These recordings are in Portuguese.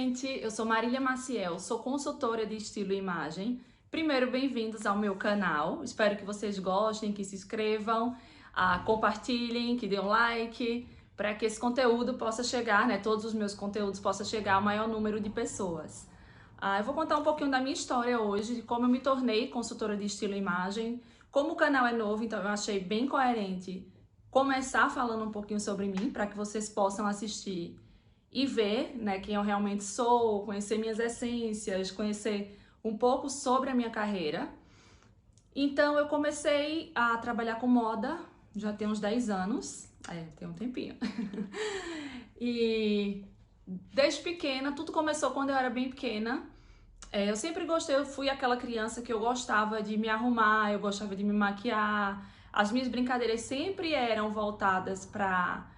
gente, eu sou Marília Maciel, sou consultora de estilo e imagem. Primeiro, bem-vindos ao meu canal, espero que vocês gostem, que se inscrevam, compartilhem, que dêem um like, para que esse conteúdo possa chegar, né, todos os meus conteúdos possam chegar ao maior número de pessoas. Eu vou contar um pouquinho da minha história hoje, de como eu me tornei consultora de estilo e imagem. Como o canal é novo, então eu achei bem coerente começar falando um pouquinho sobre mim, para que vocês possam assistir e ver, né, quem eu realmente sou, conhecer minhas essências, conhecer um pouco sobre a minha carreira. Então eu comecei a trabalhar com moda já tem uns 10 anos, tem um tempinho. E desde pequena, tudo começou quando eu era bem pequena. Eu sempre gostei, eu fui aquela criança que eu gostava de me arrumar, eu gostava de me maquiar. As minhas brincadeiras sempre eram voltadas para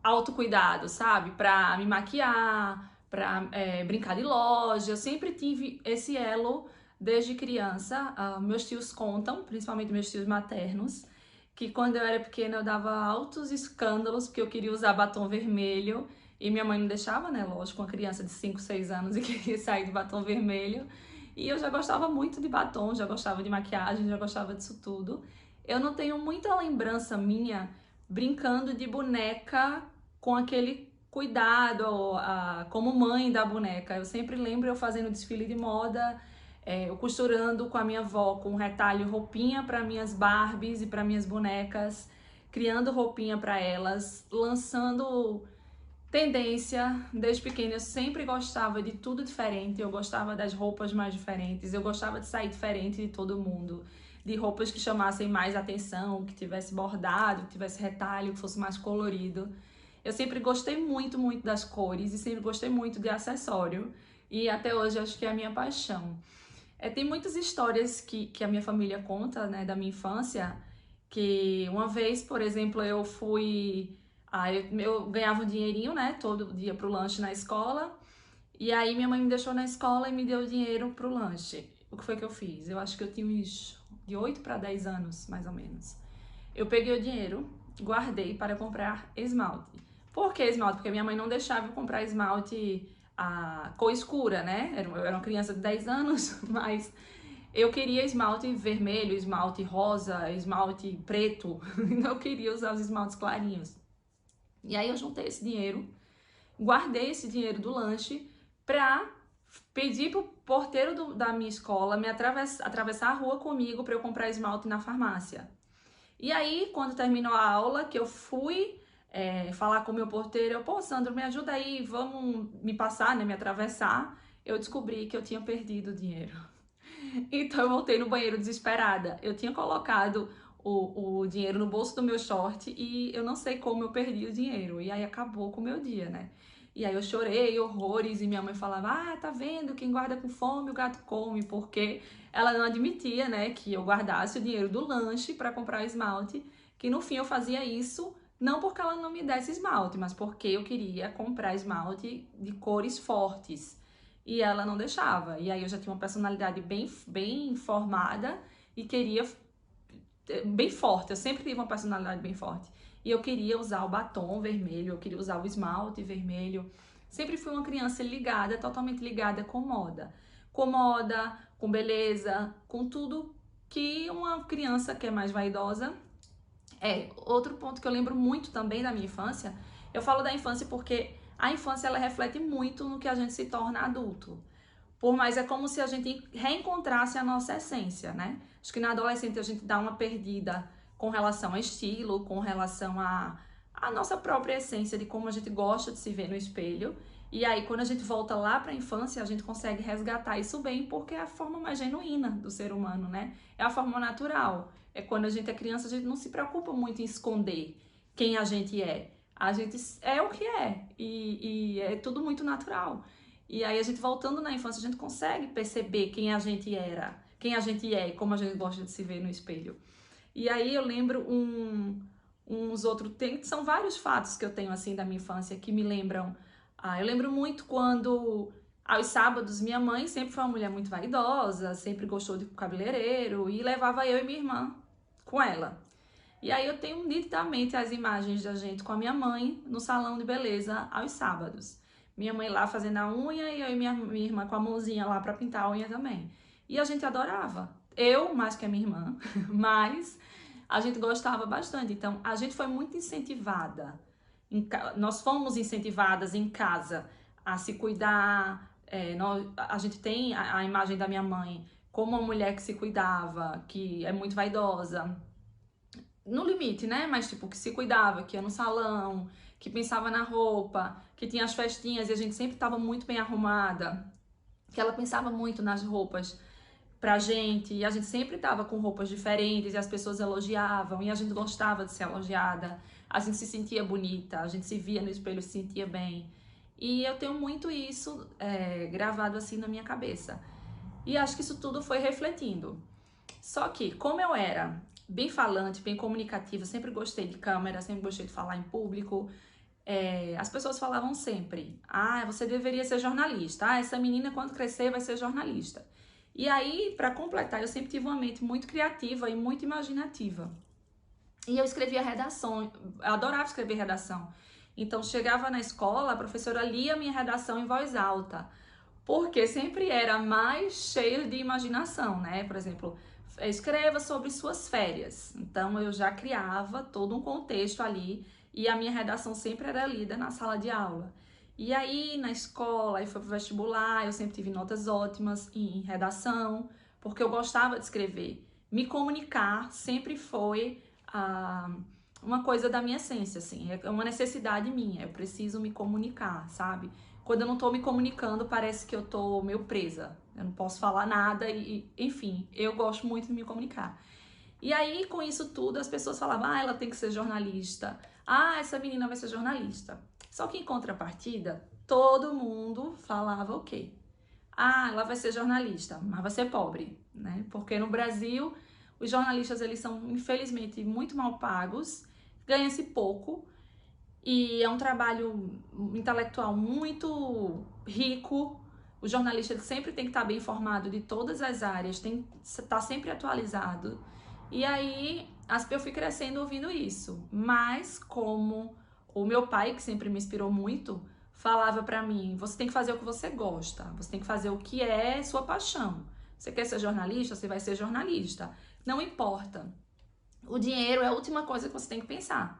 autocuidado, sabe? Pra me maquiar, pra brincar de loja. Eu sempre tive esse elo desde criança. Meus tios contam, principalmente meus tios maternos, que quando eu era pequena eu dava altos escândalos porque eu queria usar batom vermelho e minha mãe não deixava, né? Lógico, uma criança de 5, 6 anos e queria sair de batom vermelho. E eu já gostava muito de batom, já gostava de maquiagem, já gostava disso tudo. Eu não tenho muita lembrança minha brincando de boneca com aquele cuidado, como mãe da boneca. Eu sempre lembro eu fazendo desfile de moda, eu costurando com a minha avó, com retalho, roupinha para minhas Barbies e para minhas bonecas, criando roupinha para elas, lançando tendência. Desde pequena eu sempre gostava de tudo diferente, eu gostava das roupas mais diferentes, eu gostava de sair diferente de todo mundo, de roupas que chamassem mais atenção, que tivesse bordado, que tivesse retalho, que fosse mais colorido. Eu sempre gostei muito, muito das cores e sempre gostei muito de acessório e até hoje acho que é a minha paixão. Tem muitas histórias que a minha família conta, né, da minha infância, que uma vez, por exemplo, eu fui... eu ganhava um dinheirinho, né, todo dia pro lanche na escola, e aí minha mãe me deixou na escola e me deu dinheiro pro lanche. O que foi que eu fiz? Eu acho que eu tinha uns de 8 para 10 anos, mais ou menos. Eu peguei o dinheiro, guardei para comprar esmalte. Por que esmalte? Porque minha mãe não deixava eu comprar esmalte a cor escura, né? Eu era uma criança de 10 anos, mas eu queria esmalte vermelho, esmalte rosa, esmalte preto. Não queria usar os esmaltes clarinhos. E aí eu juntei esse dinheiro, guardei esse dinheiro do lanche pra pedir pro porteiro da minha escola me atravessar a rua comigo para eu comprar esmalte na farmácia. E aí, quando terminou a aula, que eu fui falar com o meu porteiro, pô, Sandro, me ajuda aí, vamos me passar, né, me atravessar. Eu descobri que eu tinha perdido o dinheiro. Então eu voltei no banheiro desesperada. Eu tinha colocado o dinheiro no bolso do meu short e eu não sei como eu perdi o dinheiro. E aí acabou com o meu dia, né? E aí eu chorei horrores e minha mãe falava, tá vendo, quem guarda com fome o gato come, porque ela não admitia, né, que eu guardasse o dinheiro do lanche para comprar esmalte, que no fim eu fazia isso não porque ela não me desse esmalte, mas porque eu queria comprar esmalte de cores fortes e ela não deixava. E aí eu já tinha uma personalidade bem formada e queria bem forte, eu sempre tive uma personalidade bem forte. E eu queria usar o batom vermelho, eu queria usar o esmalte vermelho. Sempre fui uma criança ligada, totalmente ligada com moda, com beleza, com tudo que uma criança que é mais vaidosa outro ponto que eu lembro muito também da minha infância, eu falo da infância porque a infância ela reflete muito no que a gente se torna adulto. Por mais é como se a gente reencontrasse a nossa essência, né? Acho que na adolescente a gente dá uma perdida com relação a estilo, com relação a nossa própria essência de como a gente gosta de se ver no espelho. E aí, quando a gente volta lá para a infância, a gente consegue resgatar isso bem, porque é a forma mais genuína do ser humano, né? É a forma natural. É quando a gente é criança, a gente não se preocupa muito em esconder quem a gente é. A gente é o que é, e é tudo muito natural. E aí, a gente voltando na infância, a gente consegue perceber quem a gente era, quem a gente é e como a gente gosta de se ver no espelho. E aí, eu lembro uns outros... São vários fatos que eu tenho, assim, da minha infância que me lembram... eu lembro muito quando, aos sábados, minha mãe sempre foi uma mulher muito vaidosa, sempre gostou de cabeleireiro e levava eu e minha irmã com ela. E aí eu tenho nitidamente as imagens da gente com a minha mãe no salão de beleza aos sábados. minha mãe lá fazendo a unha e eu e minha irmã com a mãozinha lá pra pintar a unha também. E a gente adorava. Eu, mais que a minha irmã, mas a gente gostava bastante. Então, a gente foi muito incentivada. Nós fomos incentivadas em casa a se cuidar. A gente tem a imagem da minha mãe como uma mulher que se cuidava, que é muito vaidosa. No limite, né? Mas tipo, que se cuidava, que ia no salão, que pensava na roupa, que tinha as festinhas e a gente sempre estava muito bem arrumada. Que ela pensava muito nas roupas pra gente, e a gente sempre tava com roupas diferentes, e as pessoas elogiavam, e a gente gostava de ser elogiada, a gente se sentia bonita, a gente se via no espelho e se sentia bem. E eu tenho muito isso gravado assim na minha cabeça. E acho que isso tudo foi refletindo. Só que, como eu era bem falante, bem comunicativa, sempre gostei de câmera, sempre gostei de falar em público, as pessoas falavam sempre: ah, você deveria ser jornalista, ah, essa menina quando crescer vai ser jornalista. E aí, para completar, eu sempre tive uma mente muito criativa e muito imaginativa. E eu escrevia redação, eu adorava escrever redação. Então, chegava na escola, a professora lia a minha redação em voz alta, porque sempre era mais cheio de imaginação, né? Por exemplo, escreva sobre suas férias. Então, eu já criava todo um contexto ali e a minha redação sempre era lida na sala de aula. E aí, na escola, aí foi pro vestibular, eu sempre tive notas ótimas em redação, porque eu gostava de escrever. Me comunicar sempre foi uma coisa da minha essência, assim, é uma necessidade minha, eu preciso me comunicar, sabe? Quando eu não tô me comunicando, parece que eu tô meio presa, eu não posso falar nada enfim, eu gosto muito de me comunicar. E aí, com isso tudo, as pessoas falavam: ah, ela tem que ser jornalista, ah, essa menina vai ser jornalista. Só que em contrapartida, todo mundo falava o quê? Ah, ela vai ser jornalista, mas vai ser pobre, né? Porque no Brasil, os jornalistas, eles são, infelizmente, muito mal pagos, ganha-se pouco, e é um trabalho intelectual muito rico. O jornalista ele sempre tem que estar bem informado de todas as áreas, tem que estar sempre atualizado. E aí, eu fui crescendo ouvindo isso. Mas como o meu pai, que sempre me inspirou muito, falava pra mim: você tem que fazer o que você gosta, você tem que fazer o que é sua paixão. Você quer ser jornalista? Você vai ser jornalista. Não importa. O dinheiro é a última coisa que você tem que pensar.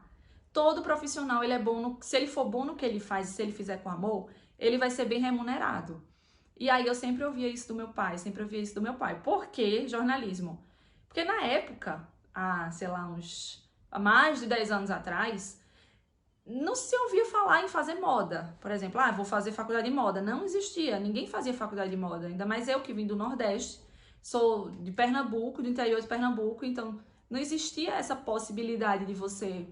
Todo profissional, ele é bom se ele for bom no que ele faz, se ele fizer com amor, ele vai ser bem remunerado. E aí eu sempre ouvia isso do meu pai, sempre ouvia isso do meu pai. Por que jornalismo? Porque na época, sei lá, há mais de 10 anos atrás, não se ouvia falar em fazer moda. Por exemplo, vou fazer faculdade de moda. Não existia, ninguém fazia faculdade de moda. Ainda mais eu que vim do Nordeste, sou de Pernambuco, do interior de Pernambuco, então não existia essa possibilidade de você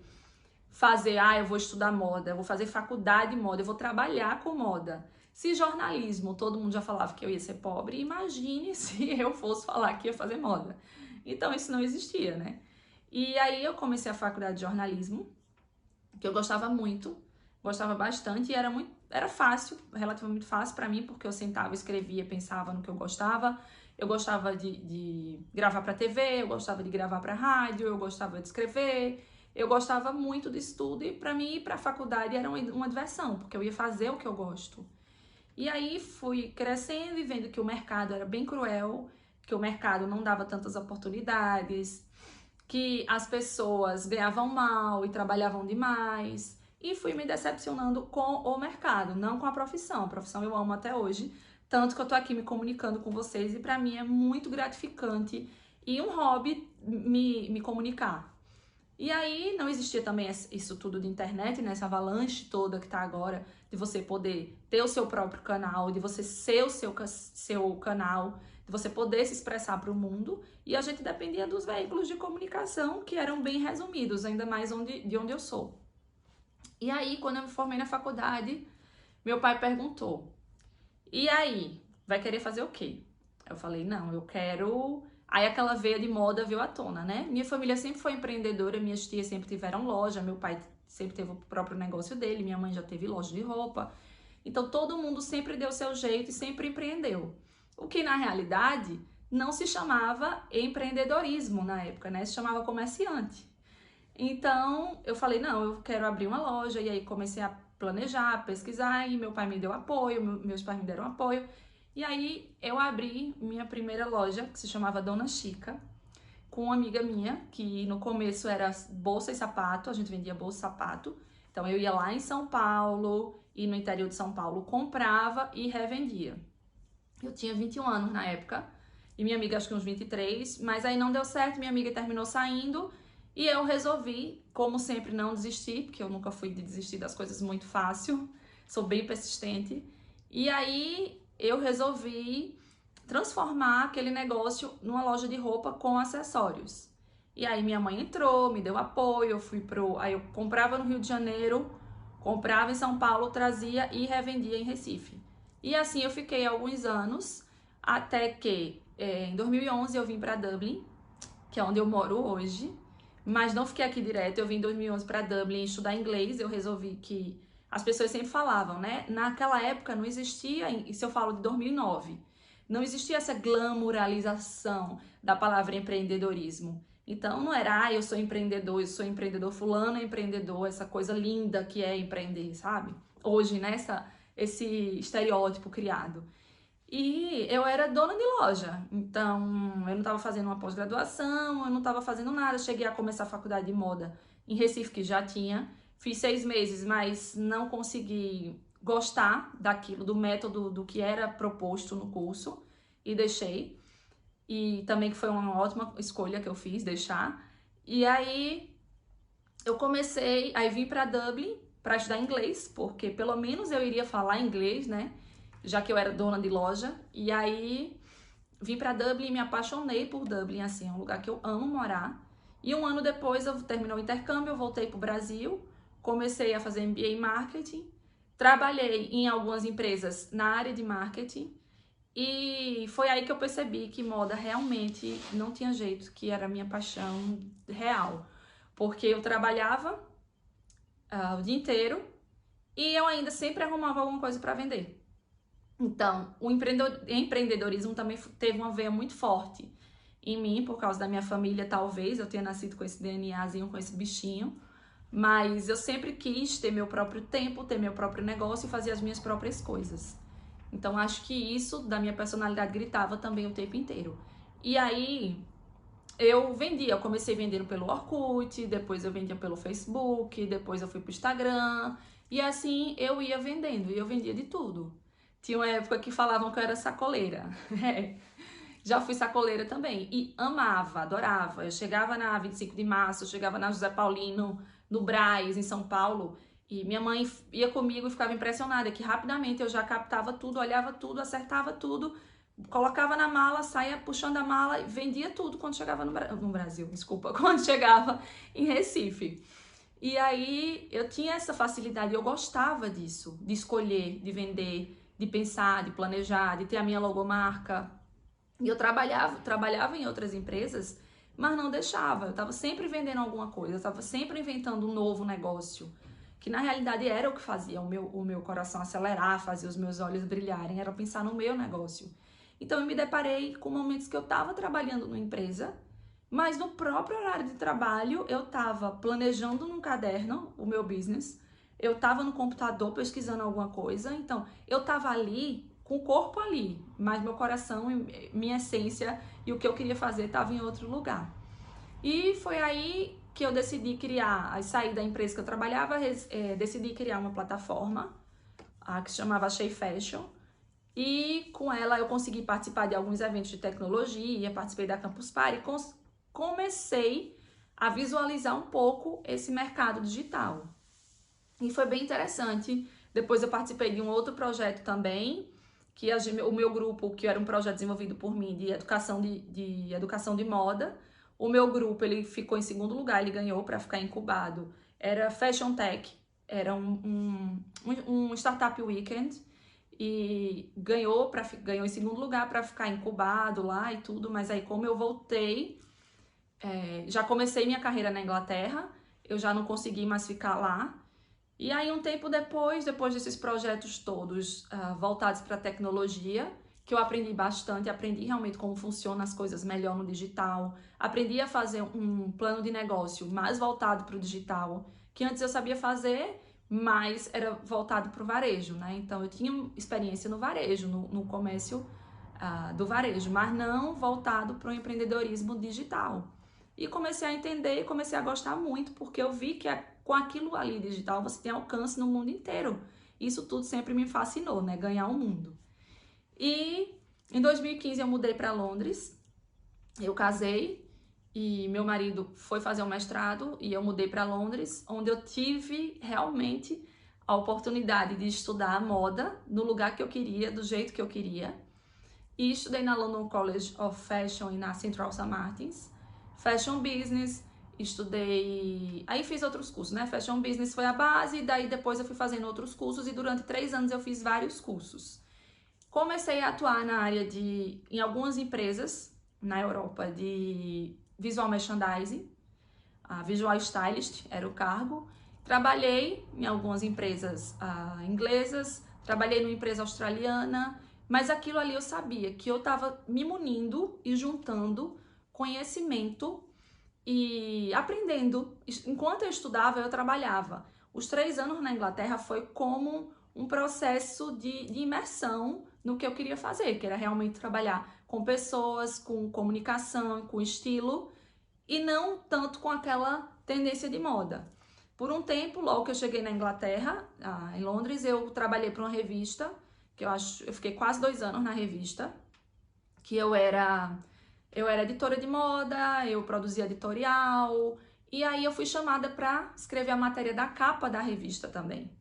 fazer: eu vou estudar moda, eu vou fazer faculdade de moda, eu vou trabalhar com moda. Se jornalismo, todo mundo já falava que eu ia ser pobre, imagine se eu fosse falar que ia fazer moda. Então isso não existia, né? E aí eu comecei a faculdade de jornalismo, que eu gostava muito, gostava bastante, e era fácil, relativamente fácil para mim, porque eu sentava, escrevia, pensava no que eu gostava. Eu gostava de gravar para TV, eu gostava de gravar para rádio, eu gostava de escrever. Eu gostava muito disso tudo, e para mim ir para a faculdade era uma diversão, porque eu ia fazer o que eu gosto. E aí fui crescendo e vendo que o mercado era bem cruel, que o mercado não dava tantas oportunidades, que as pessoas ganhavam mal e trabalhavam demais. E fui me decepcionando com o mercado, não com a profissão. A profissão eu amo até hoje, tanto que eu tô aqui me comunicando com vocês, e para mim é muito gratificante e um hobby me comunicar. E aí não existia também isso tudo de internet, né? Essa avalanche toda que tá agora, de você poder ter o seu próprio canal, de você ser o seu canal, de você poder se expressar para o mundo. E a gente dependia dos veículos de comunicação, que eram bem resumidos, ainda mais de onde eu sou. E aí, quando eu me formei na faculdade, meu pai perguntou: e aí, vai querer fazer o quê? Eu falei: não, eu quero... Aí aquela veia de moda veio à tona, né? Minha família sempre foi empreendedora, minhas tias sempre tiveram loja, meu pai sempre teve o próprio negócio dele, minha mãe já teve loja de roupa. Então todo mundo sempre deu seu jeito e sempre empreendeu. O que na realidade não se chamava empreendedorismo na época, né? Se chamava comerciante. Então eu falei: não, eu quero abrir uma loja, e aí comecei a planejar, pesquisar, e meu pai me deu apoio, meus pais me deram apoio. E aí eu abri minha primeira loja, que se chamava Dona Chica, com uma amiga minha, que no começo era bolsa e sapato, a gente vendia bolsa e sapato. Então eu ia lá em São Paulo e no interior de São Paulo comprava e revendia. Eu tinha 21 anos na época e minha amiga acho que uns 23, mas aí não deu certo, minha amiga terminou saindo e eu resolvi, como sempre, não desistir, porque eu nunca fui de desistir das coisas muito fácil, sou bem persistente. E aí eu resolvi transformar aquele negócio numa loja de roupa com acessórios. E aí minha mãe entrou, me deu apoio, aí eu comprava no Rio de Janeiro, comprava em São Paulo, trazia e revendia em Recife. E assim eu fiquei alguns anos, até que em 2011 eu vim para Dublin, que é onde eu moro hoje, mas não fiquei aqui direto. Eu vim em 2011 para Dublin estudar inglês. Eu resolvi que as pessoas sempre falavam, né? Naquela época não existia, isso eu falo de 2009, não existia essa glamouralização da palavra empreendedorismo. Então não era, eu sou empreendedor, fulano é empreendedor, essa coisa linda que é empreender, sabe? Hoje, né, esse estereótipo criado. E eu era dona de loja, então eu não estava fazendo uma pós-graduação, eu não estava fazendo nada. Cheguei a começar a faculdade de moda em Recife, que já tinha. Fiz 6 meses, mas não consegui gostar daquilo, do método, do que era proposto no curso, e deixei. E também que foi uma ótima escolha que eu fiz, deixar. E aí eu comecei, aí vim para Dublin para estudar inglês, porque pelo menos eu iria falar inglês, né? Já que eu era dona de loja. E aí vim para Dublin e me apaixonei por Dublin, assim, é um lugar que eu amo morar. E um ano depois eu terminou o intercâmbio, eu voltei pro Brasil, comecei a fazer MBA em marketing, trabalhei em algumas empresas na área de marketing e foi aí que eu percebi que moda realmente não tinha jeito, que era a minha paixão real. Porque eu trabalhava o dia inteiro e eu ainda sempre arrumava alguma coisa para vender. Então, o empreendedorismo também teve uma veia muito forte em mim, por causa da minha família, talvez. Eu tenha nascido com esse DNAzinho, com esse bichinho. Mas eu sempre quis ter meu próprio tempo, ter meu próprio negócio e fazer as minhas próprias coisas. Então, acho que isso da minha personalidade gritava também o tempo inteiro. E aí, eu vendia. Eu comecei vendendo pelo Orkut, depois eu vendia pelo Facebook, depois eu fui pro Instagram. E assim, eu ia vendendo e eu vendia de tudo. Tinha uma época que falavam que eu era sacoleira. Já fui sacoleira também. E amava, adorava. Eu chegava na 25 de março, eu chegava na José Paulino, no Brás, em São Paulo. E minha mãe ia comigo e ficava impressionada que rapidamente eu já captava tudo, olhava tudo, acertava tudo, colocava na mala, saía puxando a mala e vendia tudo quando chegava no Brasil, desculpa, quando chegava em Recife. E aí eu tinha essa facilidade, eu gostava disso, de escolher, de vender, de pensar, de planejar, de ter a minha logomarca. E eu trabalhava em outras empresas, mas não deixava. Eu estava sempre vendendo alguma coisa, eu estava sempre inventando um novo negócio, que na realidade era o que fazia o meu coração acelerar, fazia os meus olhos brilharem, era pensar no meu negócio. Então eu me deparei com momentos que eu estava trabalhando numa empresa, mas no próprio horário de trabalho eu estava planejando num caderno o meu business, eu estava no computador pesquisando alguma coisa, então eu estava ali com o corpo ali, mas meu coração, minha essência e o que eu queria fazer estava em outro lugar. E foi aí que eu decidi sair da empresa que eu trabalhava, decidi criar uma plataforma que se chamava Shea Fashion. E com ela eu consegui participar de alguns eventos de tecnologia, participei da Campus Party e comecei a visualizar um pouco esse mercado digital. E foi bem interessante. Depois eu participei de um outro projeto também, que o meu grupo, que era um projeto desenvolvido por mim de educação de moda, o meu grupo ele ficou em segundo lugar, ele ganhou para ficar incubado. Era Fashion Tech, era um Startup Weekend e ganhou em segundo lugar para ficar incubado lá e tudo, mas aí como eu voltei, já comecei minha carreira na Inglaterra, eu já não consegui mais ficar lá. E aí um tempo depois desses projetos todos voltados para a tecnologia, que eu aprendi bastante, aprendi realmente como funcionam as coisas melhor no digital, aprendi a fazer um plano de negócio mais voltado para o digital, que antes eu sabia fazer, mas era voltado para o varejo, né? Então eu tinha experiência no varejo, no comércio do varejo, mas não voltado para o empreendedorismo digital. E comecei a entender e comecei a gostar muito, porque eu vi que com aquilo ali digital você tem alcance no mundo inteiro. Isso tudo sempre me fascinou, né? Ganhar o mundo. E em 2015 eu mudei para Londres, eu casei e meu marido foi fazer um mestrado e eu mudei para Londres, onde eu tive realmente a oportunidade de estudar moda no lugar que eu queria, do jeito que eu queria. E estudei na London College of Fashion e na Central St. Martins, Fashion Business, estudei... Aí fiz outros cursos, né? Fashion Business foi a base, daí depois eu fui fazendo outros cursos e durante 3 anos eu fiz vários cursos. Comecei a atuar na área em algumas empresas na Europa de visual merchandising, a visual stylist era o cargo. Trabalhei em algumas empresas inglesas, trabalhei numa empresa australiana, mas aquilo ali eu sabia que eu estava me munindo e juntando conhecimento e aprendendo. Enquanto eu estudava, eu trabalhava. Os 3 anos na Inglaterra foi como um processo de imersão no que eu queria fazer, que era realmente trabalhar com pessoas, com comunicação, com estilo, e não tanto com aquela tendência de moda. Por um tempo, logo que eu cheguei na Inglaterra, em Londres, eu trabalhei para uma revista, que eu fiquei quase 2 anos na revista, que eu era editora de moda, eu produzia editorial, e aí eu fui chamada para escrever a matéria da capa da revista também.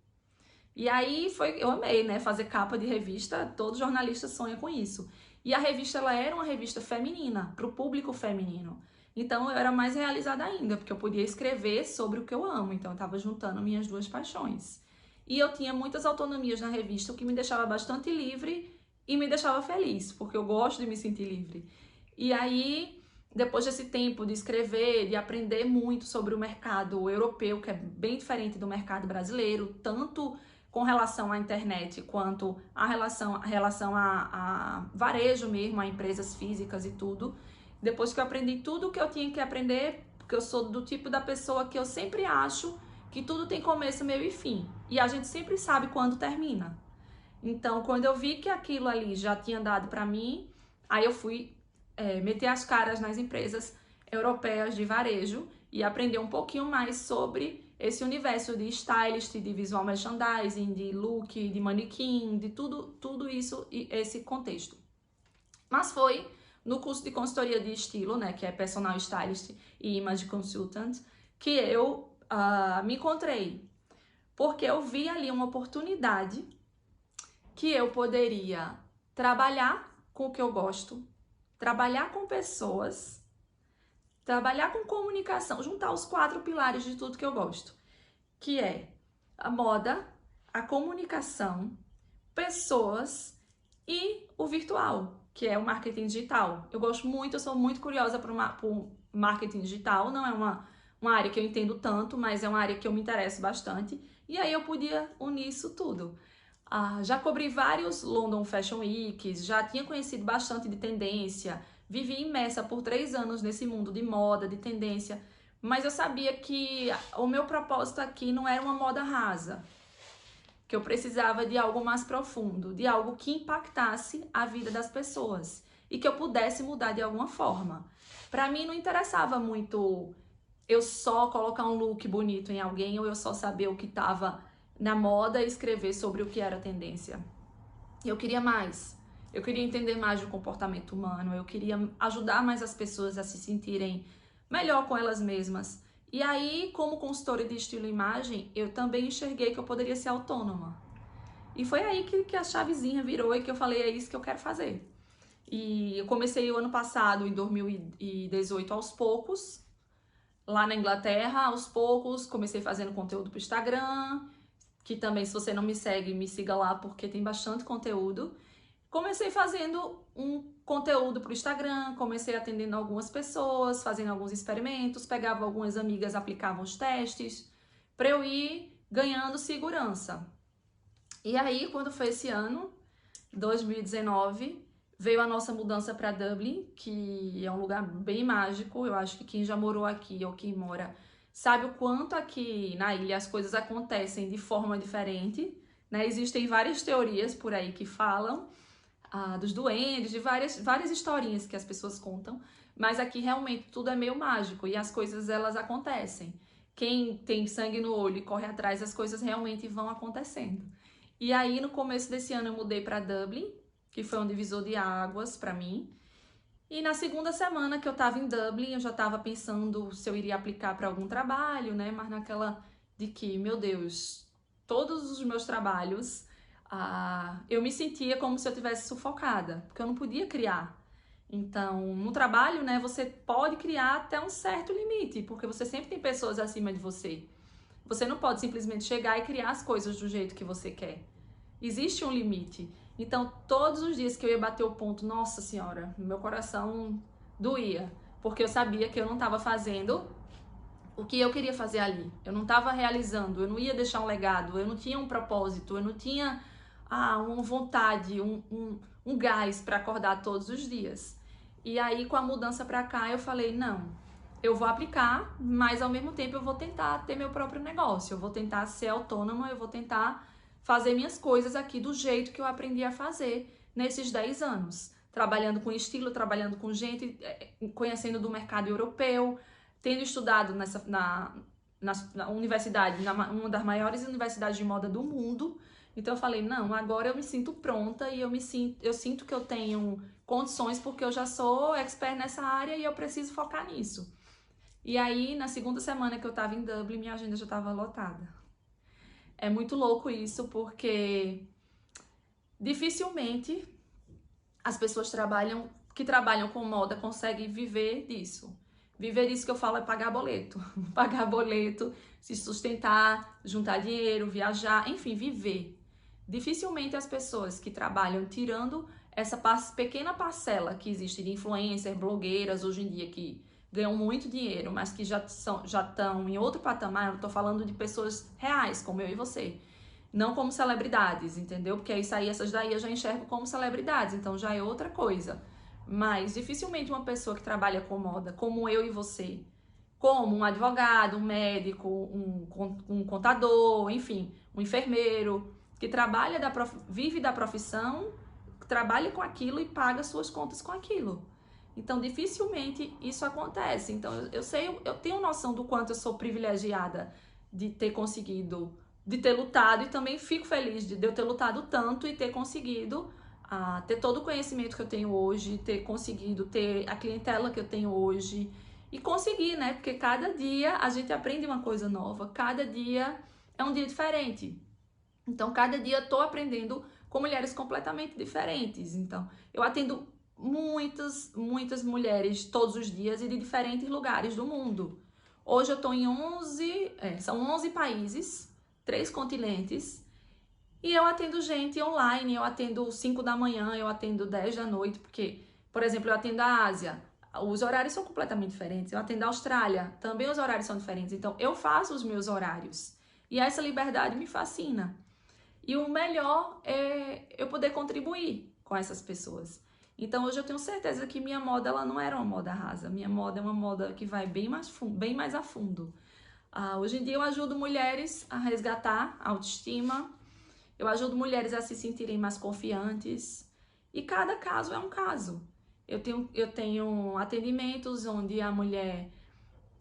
E aí eu amei, né, fazer capa de revista, todo jornalista sonha com isso. E a revista, ela era uma revista feminina, para o público feminino. Então eu era mais realizada ainda, porque eu podia escrever sobre o que eu amo, então eu estava juntando minhas duas paixões. E eu tinha muitas autonomias na revista, o que me deixava bastante livre e me deixava feliz, porque eu gosto de me sentir livre. E aí, depois desse tempo de escrever, de aprender muito sobre o mercado europeu, que é bem diferente do mercado brasileiro, tanto com relação à internet, quanto a relação a varejo mesmo, a empresas físicas e tudo. Depois que eu aprendi tudo o que eu tinha que aprender, porque eu sou do tipo da pessoa que eu sempre acho que tudo tem começo, meio e fim. E a gente sempre sabe quando termina. Então, quando eu vi que aquilo ali já tinha dado para mim, aí eu fui meter as caras nas empresas europeias de varejo e aprender um pouquinho mais sobre esse universo de stylist, de visual merchandising, de look, de manequim, de tudo isso e esse contexto. Mas foi no curso de consultoria de estilo, né, que é personal stylist e image consultant, que eu me encontrei, porque eu vi ali uma oportunidade que eu poderia trabalhar com o que eu gosto, trabalhar com pessoas, trabalhar com comunicação, juntar os 4 pilares de tudo que eu gosto, que é a moda, a comunicação, pessoas e o virtual, que é o marketing digital. Eu gosto muito, eu sou muito curiosa por marketing digital, não é uma área que eu entendo tanto, mas é uma área que eu me interesso bastante, e aí eu podia unir isso tudo. Já cobri vários London Fashion Weeks, já tinha conhecido bastante de tendência, vivi imersa por 3 anos nesse mundo de moda, de tendência, mas eu sabia que o meu propósito aqui não era uma moda rasa, que eu precisava de algo mais profundo, de algo que impactasse a vida das pessoas e que eu pudesse mudar de alguma forma. Para mim não interessava muito eu só colocar um look bonito em alguém ou eu só saber o que estava na moda e escrever sobre o que era tendência. Eu queria mais. Eu queria entender mais do comportamento humano, eu queria ajudar mais as pessoas a se sentirem melhor com elas mesmas. E aí, como consultora de estilo e imagem, eu também enxerguei que eu poderia ser autônoma. E foi aí que a chavezinha virou e que eu falei, é isso que eu quero fazer. E eu comecei o ano passado, em 2018, aos poucos, lá na Inglaterra, aos poucos, comecei fazendo conteúdo para o Instagram, que também, se você não me segue, me siga lá, porque tem bastante conteúdo. Comecei fazendo um conteúdo para o Instagram, comecei atendendo algumas pessoas, fazendo alguns experimentos, pegava algumas amigas, aplicavam os testes, para eu ir ganhando segurança. E aí, quando foi esse ano, 2019, veio a nossa mudança para Dublin, que é um lugar bem mágico. Eu acho que quem já morou aqui ou quem mora sabe o quanto aqui na ilha as coisas acontecem de forma diferente, né? Existem várias teorias por aí que falam dos duendes, de várias historinhas que as pessoas contam, mas aqui realmente tudo é meio mágico e as coisas elas acontecem. Quem tem sangue no olho e corre atrás, as coisas realmente vão acontecendo. E aí no começo desse ano eu mudei para Dublin, que foi um divisor de águas para mim. E na segunda semana que eu estava em Dublin, eu já estava pensando se eu iria aplicar para algum trabalho, né? Mas naquela de que, meu Deus, todos os meus trabalhos, eu me sentia como se eu tivesse sufocada, porque eu não podia criar. Então, no trabalho, né, você pode criar até um certo limite, porque você sempre tem pessoas acima de você. Você não pode simplesmente chegar e criar as coisas do jeito que você quer. Existe um limite. Então, todos os dias que eu ia bater o ponto, nossa senhora, meu coração doía, porque eu sabia que eu não estava fazendo o que eu queria fazer ali. Eu não estava realizando, eu não ia deixar um legado, eu não tinha um propósito, eu não tinha uma vontade, um gás para acordar todos os dias. E aí, com a mudança para cá, eu falei, não, eu vou aplicar, mas ao mesmo tempo eu vou tentar ter meu próprio negócio, eu vou tentar ser autônoma, eu vou tentar fazer minhas coisas aqui do jeito que eu aprendi a fazer nesses 10 anos. Trabalhando com estilo, trabalhando com gente, conhecendo do mercado europeu, tendo estudado na universidade, uma das maiores universidades de moda do mundo. Então eu falei, não, agora eu me sinto pronta e eu sinto que eu tenho condições porque eu já sou expert nessa área e eu preciso focar nisso. E aí, na segunda semana que eu tava em Dublin, minha agenda já tava lotada. É muito louco isso, porque dificilmente as pessoas que trabalham com moda conseguem viver disso. Viver disso que eu falo é pagar boleto. Pagar boleto, se sustentar, juntar dinheiro, viajar, enfim, viver. Dificilmente as pessoas que trabalham tirando essa pequena parcela que existe de influencers, blogueiras hoje em dia que ganham muito dinheiro, mas que já estão em outro patamar. Eu tô falando de pessoas reais, como eu e você. Não como celebridades, entendeu? Porque isso aí, essas daí eu já enxergo como celebridades, então já é outra coisa. Mas dificilmente uma pessoa que trabalha com moda, como eu e você, como um advogado, um médico, um contador, enfim, um enfermeiro, que vive da profissão, trabalha com aquilo e paga suas contas com aquilo. Então, dificilmente isso acontece. Então, eu tenho noção do quanto eu sou privilegiada de ter conseguido, de ter lutado, e também fico feliz de eu ter lutado tanto e ter conseguido ter todo o conhecimento que eu tenho hoje, ter conseguido ter a clientela que eu tenho hoje e conseguir, né? Porque cada dia a gente aprende uma coisa nova, cada dia é um dia diferente. Então, cada dia eu tô aprendendo com mulheres completamente diferentes. Então, eu atendo muitas mulheres todos os dias e de diferentes lugares do mundo. Hoje eu estou em são 11 países, 3 continentes, e eu atendo gente online, eu atendo 5 da manhã, eu atendo 10 da noite, porque, por exemplo, eu atendo a Ásia, os horários são completamente diferentes. Eu atendo a Austrália, também os horários são diferentes. Então, eu faço os meus horários. E essa liberdade me fascina. E o melhor é eu poder contribuir com essas pessoas. Então hoje eu tenho certeza que minha moda ela não era uma moda rasa. Minha moda é uma moda que vai bem mais a fundo. Hoje em dia eu ajudo mulheres a resgatar a autoestima. Eu ajudo mulheres a se sentirem mais confiantes. E cada caso é um caso. Eu tenho atendimentos onde a mulher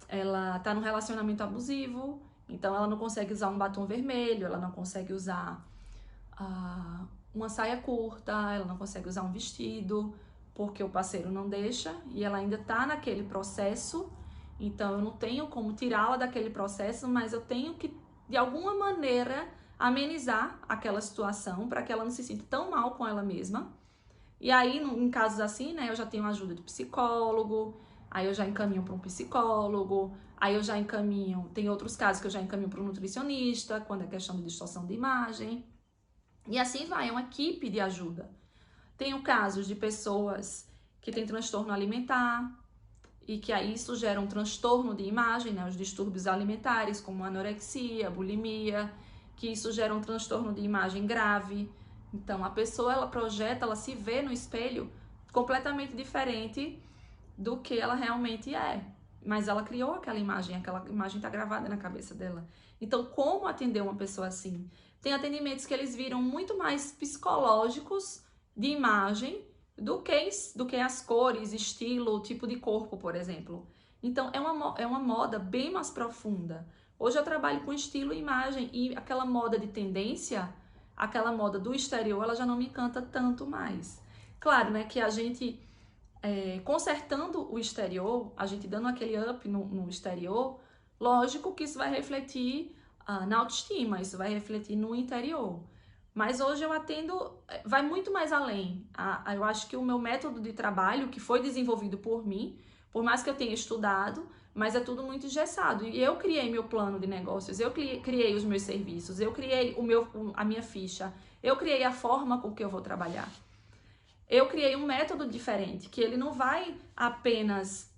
ela está num relacionamento abusivo. Então ela não consegue usar um batom vermelho, ela não consegue usar uma saia curta, ela não consegue usar um vestido, porque o parceiro não deixa, e ela ainda tá naquele processo. Então eu não tenho como tirá-la daquele processo, mas eu tenho que, de alguma maneira, amenizar aquela situação para que ela não se sinta tão mal com ela mesma. E aí, em casos assim, né, eu já tenho ajuda de psicólogo, aí eu já encaminho para um psicólogo, aí eu já encaminho, tem outros casos que eu já encaminho para um nutricionista, quando é questão de distorção de imagem. E assim vai, é uma equipe de ajuda. Tenho casos de pessoas que têm transtorno alimentar e que aí isso gera um transtorno de imagem, né, os distúrbios alimentares, como anorexia, bulimia, que isso gera um transtorno de imagem grave. Então a pessoa ela projeta, ela se vê no espelho completamente diferente do que ela realmente é. mas ela criou aquela imagem está gravada na cabeça dela. Então, como atender uma pessoa assim? Tem atendimentos que eles viram muito mais psicológicos de imagem do que as cores, estilo, tipo de corpo, por exemplo. Então, é uma moda bem mais profunda. Hoje eu trabalho com estilo e imagem e aquela moda de tendência, aquela moda do exterior, ela já não me encanta tanto mais. Claro, né, que a gente consertando o exterior, a gente dando aquele up no exterior, lógico que isso vai refletir na autoestima, isso vai refletir no interior. Mas hoje eu atendo, vai muito mais além. Eu acho que o meu método de trabalho, que foi desenvolvido por mim, por mais que eu tenha estudado, mas é tudo muito engessado. E eu criei meu plano de negócios, eu criei os meus serviços, eu criei a minha ficha, eu criei a forma com que eu vou trabalhar. Eu criei um método diferente, que ele não vai apenas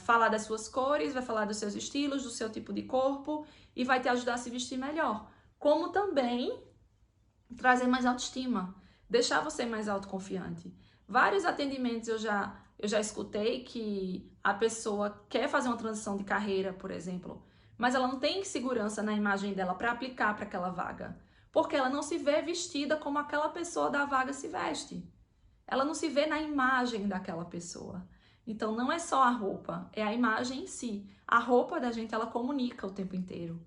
falar das suas cores, vai falar dos seus estilos, do seu tipo de corpo e vai te ajudar a se vestir melhor. Como também trazer mais autoestima, deixar você mais autoconfiante. Vários atendimentos eu já escutei que a pessoa quer fazer uma transição de carreira, por exemplo, mas ela não tem segurança na imagem dela para aplicar para aquela vaga, porque ela não se vê vestida como aquela pessoa da vaga se veste. Ela não se vê na imagem daquela pessoa. Então não é só a roupa, é a imagem em si. A roupa da gente, ela comunica o tempo inteiro.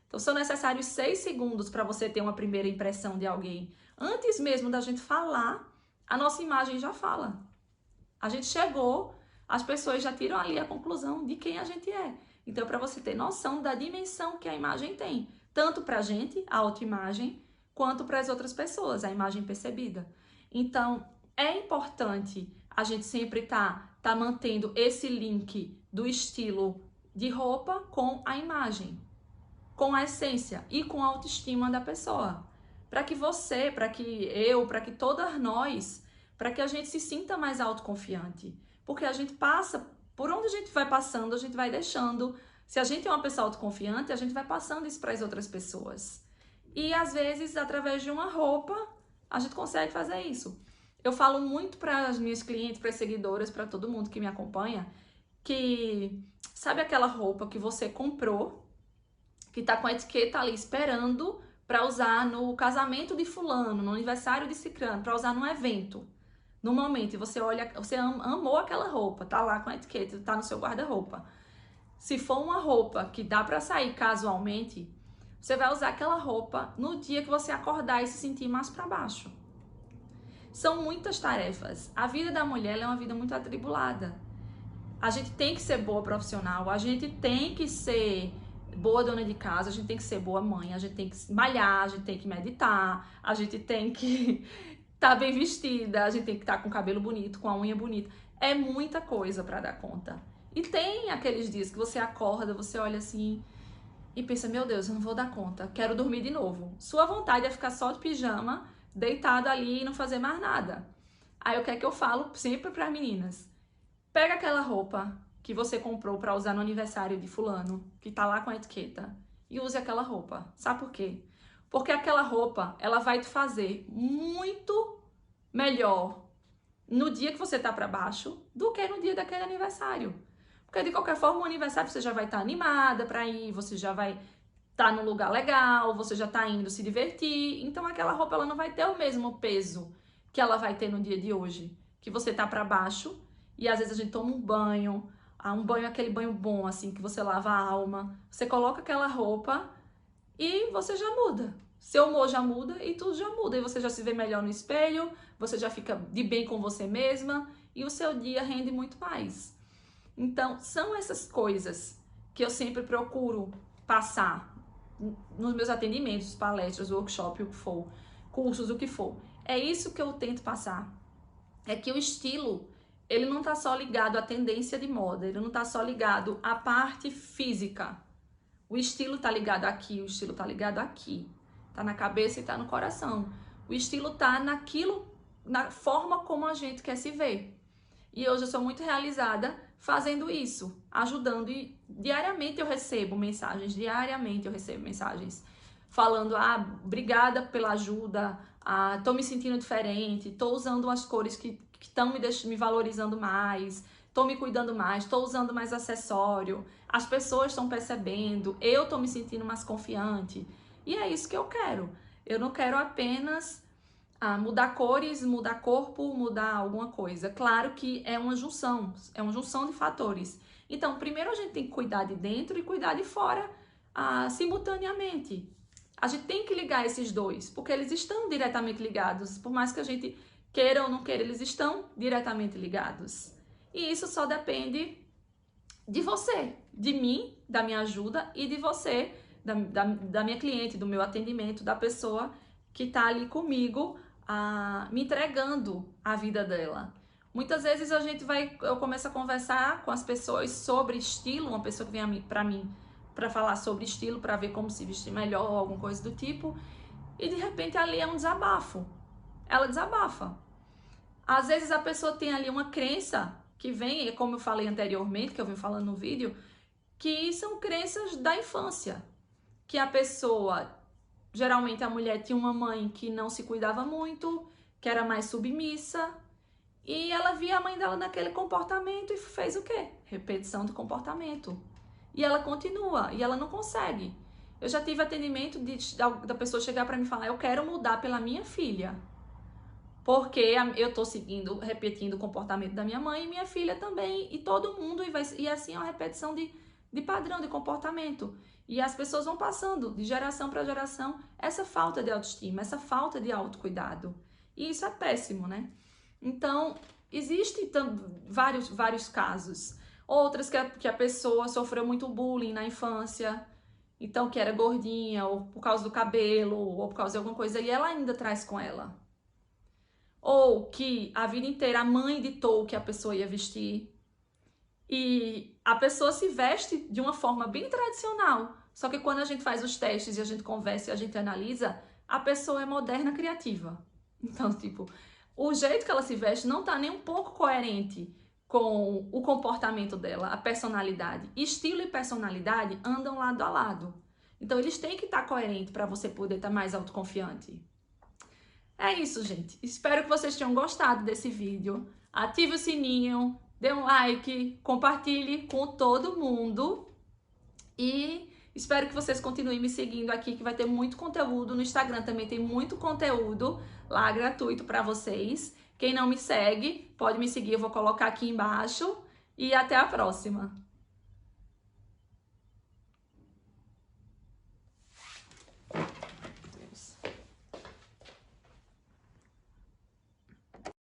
Então são necessários 6 segundos para você ter uma primeira impressão de alguém. Antes mesmo da gente falar, a nossa imagem já fala. A gente chegou, as pessoas já tiram ali a conclusão de quem a gente é. Então para você ter noção da dimensão que a imagem tem. Tanto para a gente, a autoimagem, quanto para as outras pessoas, a imagem percebida. Então é importante a gente sempre tá mantendo esse link do estilo de roupa com a imagem, com a essência e com a autoestima da pessoa. Para que você, para que eu, para que todas nós, para que a gente se sinta mais autoconfiante. Porque a gente passa, por onde a gente vai passando, a gente vai deixando. Se a gente é uma pessoa autoconfiante, a gente vai passando isso para as outras pessoas. E às vezes, através de uma roupa, a gente consegue fazer isso. Eu falo muito para as minhas clientes, para as seguidoras, para todo mundo que me acompanha, que sabe aquela roupa que você comprou, que tá com a etiqueta ali esperando para usar no casamento de fulano, no aniversário de ciclano, para usar num evento. No momento, você olha, você amou aquela roupa, tá lá com a etiqueta, tá no seu guarda-roupa. Se for uma roupa que dá para sair casualmente, você vai usar aquela roupa no dia que você acordar e se sentir mais para baixo. São muitas tarefas. A vida da mulher é uma vida muito atribulada. A gente tem que ser boa profissional, a gente tem que ser boa dona de casa, a gente tem que ser boa mãe, a gente tem que malhar, a gente tem que meditar, a gente tem que estar bem vestida, a gente tem que estar com o cabelo bonito, com a unha bonita. É muita coisa para dar conta. E tem aqueles dias que você acorda, você olha assim e pensa, meu Deus, eu não vou dar conta, quero dormir de novo. Sua vontade é ficar só de pijama, deitado ali e não fazer mais nada. Aí o que é que eu falo sempre para as meninas? Pega aquela roupa que você comprou para usar no aniversário de fulano, que tá lá com a etiqueta, e use aquela roupa. Sabe por quê? Porque aquela roupa, ela vai te fazer muito melhor no dia que você tá para baixo do que no dia daquele aniversário. Porque de qualquer forma, o aniversário você já vai estar animada para ir, você já vai tá num lugar legal, você já tá indo se divertir, então aquela roupa ela não vai ter o mesmo peso que ela vai ter no dia de hoje, que você tá para baixo e às vezes a gente toma um banho, aquele banho bom assim, que você lava a alma, você coloca aquela roupa e você já muda. Seu humor já muda e tudo já muda, e você já se vê melhor no espelho, você já fica de bem com você mesma e o seu dia rende muito mais. Então, são essas coisas que eu sempre procuro passar nos meus atendimentos, palestras, workshop, o que for, cursos, o que for. É isso que eu tento passar. É que o estilo, ele não tá só ligado à tendência de moda, ele não tá só ligado à parte física. O estilo tá ligado aqui, o estilo tá ligado aqui. Tá na cabeça e tá no coração. O estilo tá naquilo, na forma como a gente quer se ver. E hoje eu sou muito realizada fazendo isso, ajudando. E diariamente eu recebo mensagens, falando, obrigada pela ajuda, tô me sentindo diferente, tô usando as cores que estão me valorizando mais, tô me cuidando mais, tô usando mais acessório, as pessoas estão percebendo, eu tô me sentindo mais confiante. E é isso que eu quero. Eu não quero apenas mudar cores, mudar corpo, mudar alguma coisa. Claro que é uma junção de fatores. Então, primeiro a gente tem que cuidar de dentro e cuidar de fora simultaneamente. A gente tem que ligar esses dois, porque eles estão diretamente ligados. Por mais que a gente queira ou não queira, eles estão diretamente ligados. E isso só depende de você, de mim, da minha ajuda, e de você, da minha cliente, do meu atendimento, da pessoa que está ali comigo, me entregando a vida dela. Muitas vezes eu começo a conversar com as pessoas sobre estilo, uma pessoa que vem para mim para falar sobre estilo, para ver como se vestir melhor, alguma coisa do tipo, e de repente ali é um desabafo. Ela desabafa. Às vezes a pessoa tem ali uma crença que vem, como eu falei anteriormente, que eu vim falando no vídeo, que são crenças da infância. Que a pessoa, geralmente a mulher tinha uma mãe que não se cuidava muito, que era mais submissa, e ela via a mãe dela naquele comportamento e fez o quê? Repetição de comportamento. E ela continua, e ela não consegue. Eu já tive atendimento da pessoa chegar para mim e falar, eu quero mudar pela minha filha. Porque eu tô repetindo o comportamento da minha mãe e minha filha também, e todo mundo, e assim é uma repetição de padrão de comportamento. E as pessoas vão passando de geração para geração essa falta de autoestima, essa falta de autocuidado. E isso é péssimo, né? Então, existem vários casos. Outras que a pessoa sofreu muito bullying na infância, então que era gordinha, ou por causa do cabelo, ou por causa de alguma coisa, e ela ainda traz com ela. Ou que a vida inteira a mãe ditou que a pessoa ia vestir. E a pessoa se veste de uma forma bem tradicional. Só que quando a gente faz os testes e a gente conversa e a gente analisa, a pessoa é moderna, criativa. Então, tipo, o jeito que ela se veste não tá nem um pouco coerente com o comportamento dela, a personalidade. Estilo e personalidade andam lado a lado. Então, eles têm que estar coerentes para você poder estar mais autoconfiante. É isso, gente. Espero que vocês tenham gostado desse vídeo. Ative o sininho, dê um like, compartilhe com todo mundo. E espero que vocês continuem me seguindo aqui, que vai ter muito conteúdo. No Instagram também tem muito conteúdo lá gratuito para vocês. Quem não me segue, pode me seguir, eu vou colocar aqui embaixo. E até a próxima!